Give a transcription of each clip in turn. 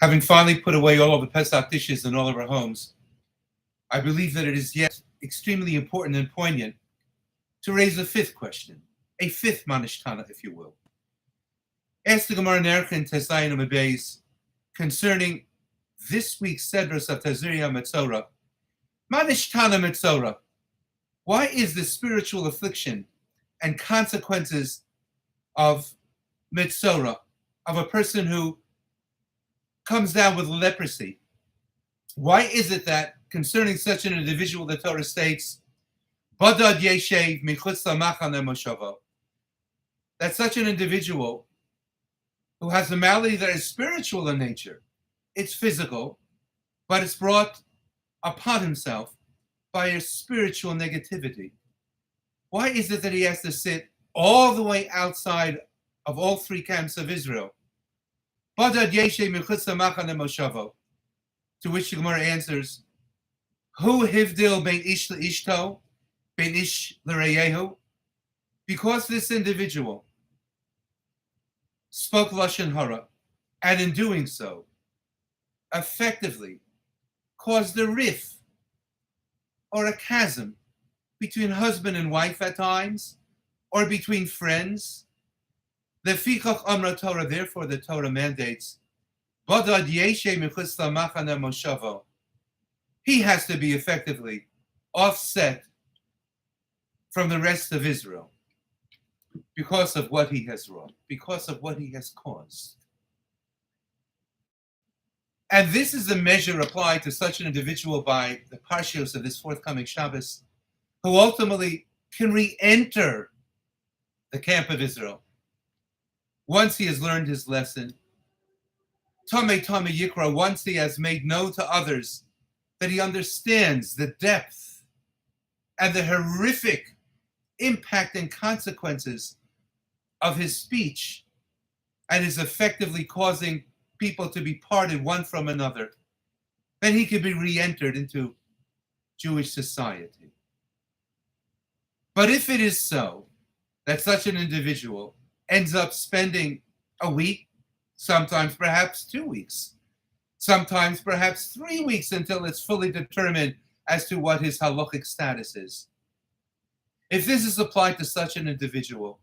Having finally put away all of the Pesach dishes in all of our homes, I believe that it is yet extremely important and poignant to raise a fifth question, a fifth Nishtanah, if you will. Ask the Gemara Nercha in Tazriah-Metzorah concerning this week's Sedros of Tazriah-Metzorah. Nishtanah-Metzorah. Why is the spiritual affliction and consequences of Metzorah, of a person who comes down with leprosy? Why is it that concerning such an individual, the Torah states, Badad Yeshev Michutz Lamachane Moshavo, that such an individual who has a malady that is spiritual in nature, it's physical, but it's brought upon himself by a spiritual negativity. Why is it that he has to sit all the way outside of all three camps of Israel? Badad Yeshev Michutz Lamachane Moshavo. To which the Gemara answers, Hu hivdil bein ish leishto, bein ish l'reyehu. Because this individual spoke Lashon Hara, and in doing so, effectively caused a rift or a chasm between husband and wife at times, or between friends. Lefichach amra Torah, therefore the Torah mandates, Badad Yeshe Michutz Lamachane Moshavo. He has to be effectively offset from the rest of Israel because of what he has wrought, because of what he has caused. And this is the measure applied to such an individual by the Parshas of this forthcoming Shabbos, who ultimately can re-enter the camp of Israel once he has learned his lesson. Tamei Yikra, once he has made known to others that he understands the depth and the horrific impact and consequences of his speech, and is effectively causing people to be parted one from another, then he could be re-entered into Jewish society. But if it is so that such an individual ends up spending a week, sometimes perhaps 2 weeks, sometimes perhaps 3 weeks until it's fully determined as to what his halachic status is. If this is applied to such an individual,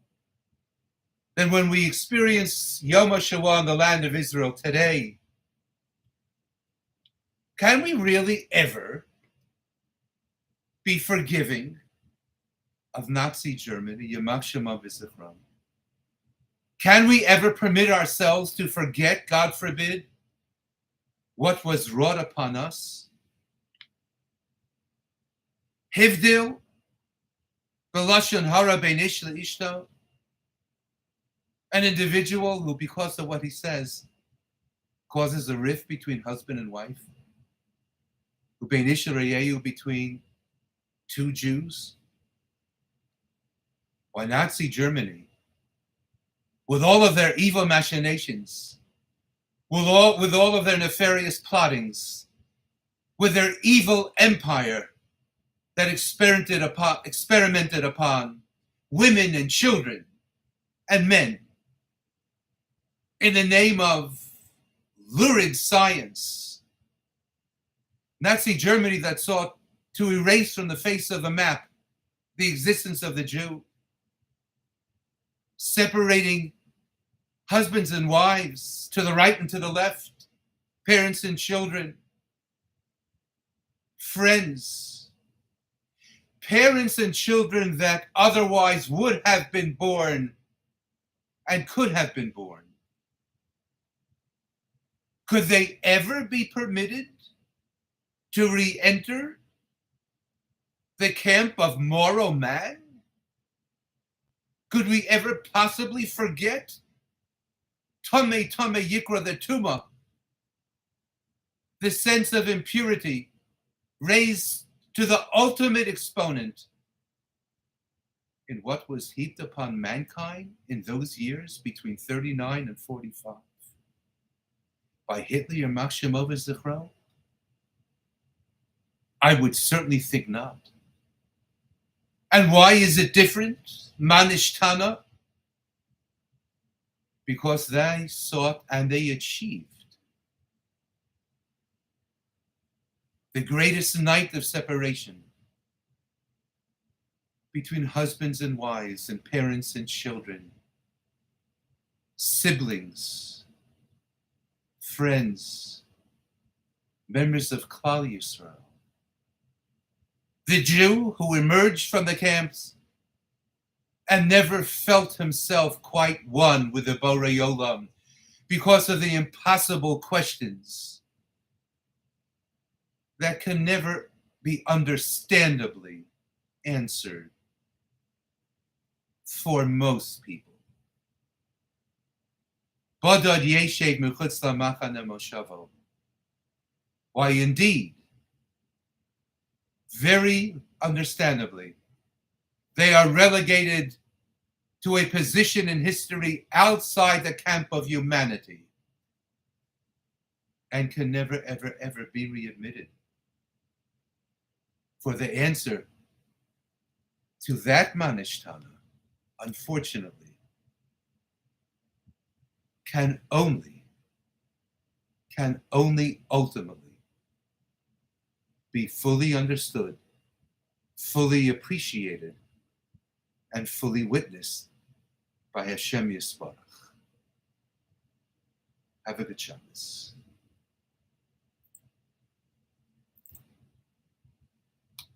then when we experience Yom HaShoah in the land of Israel today, can we really ever be forgiving of Nazi Germany, Yamach Shema V'Zichron? Can we ever permit ourselves to forget, God forbid, what was wrought upon us? Hivdil, B'lashon hara bein ish leishto, an individual who, because of what he says, causes a rift between husband and wife, who bein ish lereyehu, between two Jews. Why Nazi Germany, with all of their evil machinations, with all of their nefarious plottings, with their evil empire that experimented upon women and children and men in the name of lurid science. Nazi Germany that sought to erase from the face of a map the existence of the Jew, separating husbands and wives to the right and to the left, parents and children, friends, parents and children that otherwise would have been born and could have been born. Could they ever be permitted to re-enter the camp of moral man? Could we ever possibly forget Tamei Yikra, the Tuma, the sense of impurity raised to the ultimate exponent in what was heaped upon mankind in those years between 39 and 45 by Hitler, Yamach Shema V'Zichro? I would certainly think not. And why is it different? Nishtanah? Because they sought and they achieved the greatest night of separation between husbands and wives and parents and children, siblings, friends, members of Klal Yisrael. The Jew who emerged from the camps and never felt himself quite one with the Borei Olam because of the impossible questions that can never be understandably answered for most people. Bodod yeshev mechutz lamachane moshavo. Why, indeed, very understandably, they are relegated to a position in history outside the camp of humanity and can never, ever, ever be readmitted. For the answer to that Nishtanah, unfortunately, can only ultimately be fully understood, fully appreciated, and fully witnessed by Hashem Yisbarach. Have a good Shabbos.